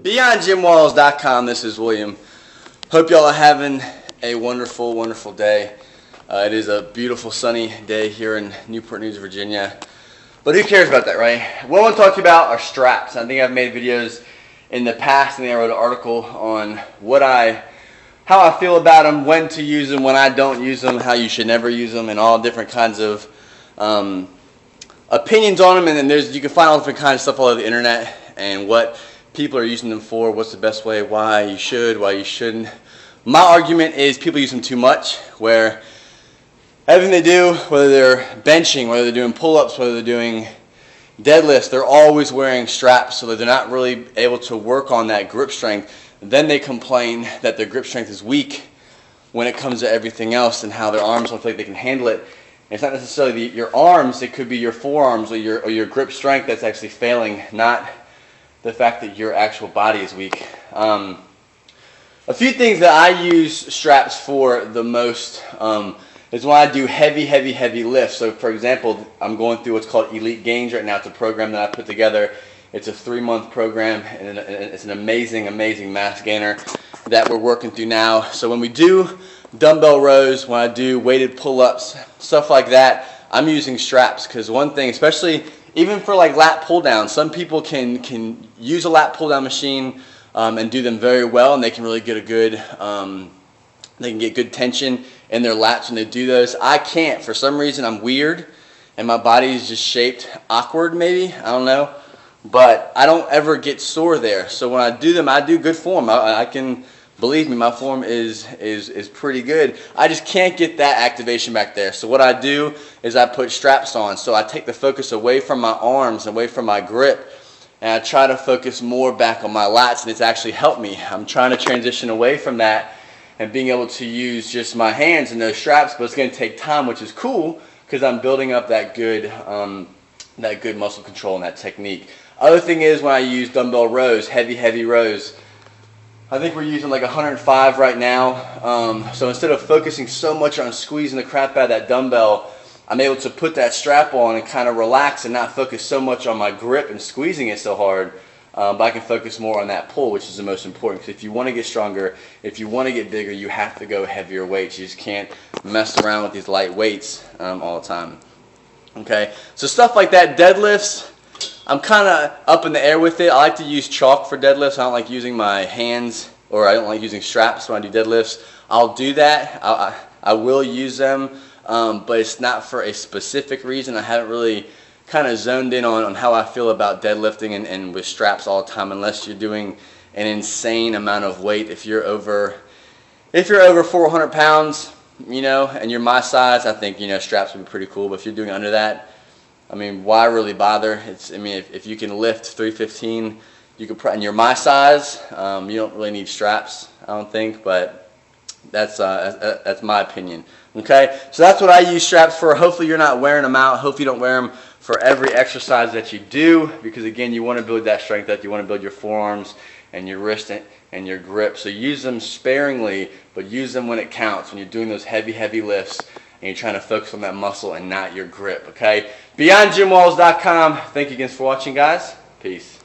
BeyondGymWalls.com. This is William. Hope y'all are having a wonderful, wonderful day. It is a beautiful sunny day here in Newport News, Virginia. But who cares about that, right? What I want to talk to you about are straps. I think I've made videos in the past, and I wrote an article on how I feel about them, when to use them, when I don't use them, how you should never use them, and all different kinds of opinions on them. And then you can find all different kinds of stuff all over the internet and what people are using them for, what's the best way, why you should, why you shouldn't. My argument is people use them too much, where everything they do, whether they're benching, whether they're doing pull-ups, whether they're doing deadlifts, they're always wearing straps, so that they're not really able to work on that grip strength. Then they complain that their grip strength is weak when it comes to everything else, and how their arms don't feel like they can handle it. And it's not necessarily your arms, it could be your forearms or your grip strength that's actually failing, not the fact that your actual body is weak. A few things that I use straps for the most is when I do heavy lifts. So for example, I'm going through what's called Elite Gains right now. It's a program that I put together. It's a 3-month program, and it's an amazing mass gainer that we're working through now. So when we do dumbbell rows, when I do weighted pull-ups, stuff like that, I'm using straps, because one thing, especially even for like lat pull down, some people can use a lat pull down machine and do them very well, and they can really get a good they can get good tension in their lats when they do those. I can't. For some reason, I'm weird and my body is just shaped awkward, maybe, I don't know, but I don't ever get sore there. So when I do them, I do good form. I can, believe me, my form is pretty good. I just can't get that activation back there. So what I do is I put straps on. So I take the focus away from my arms, away from my grip, and I try to focus more back on my lats, and it's actually helped me. I'm trying to transition away from that and being able to use just my hands and those straps, but it's going to take time, which is cool, because I'm building up that good muscle control and that technique. Other thing is when I use dumbbell rows, heavy rows, I think we're using like 105 right now. So instead of focusing so much on squeezing the crap out of that dumbbell, I'm able to put that strap on and kind of relax and not focus so much on my grip and squeezing it so hard. But I can focus more on that pull, which is the most important. Because if you want to get stronger, if you want to get bigger, you have to go heavier weights. You just can't mess around with these light weights all the time. Okay, so stuff like that, deadlifts, I'm kind of up in the air with it. I like to use chalk for deadlifts. I don't like using my hands, or I don't like using straps when I do deadlifts. I'll do that. I will use them, but it's not for a specific reason. I haven't really kind of zoned in on how I feel about deadlifting and with straps all the time, unless you're doing an insane amount of weight. If you're over 400 pounds, you know, and you're my size, I think, you know, straps would be pretty cool. But if you're doing under that, I mean, why really bother? I mean, if you can lift 315, you could, and you're my size, you don't really need straps, I don't think. But that's my opinion. Okay, so that's what I use straps for. Hopefully you're not wearing them out. Hopefully you don't wear them for every exercise that you do, because again, you want to build that strength up. You want to build your forearms and your wrist and your grip. So use them sparingly, but use them when it counts, when you're doing those heavy lifts and you're trying to focus on that muscle and not your grip. Okay, BeyondGymWalls.com. Thank you again for watching, guys. Peace.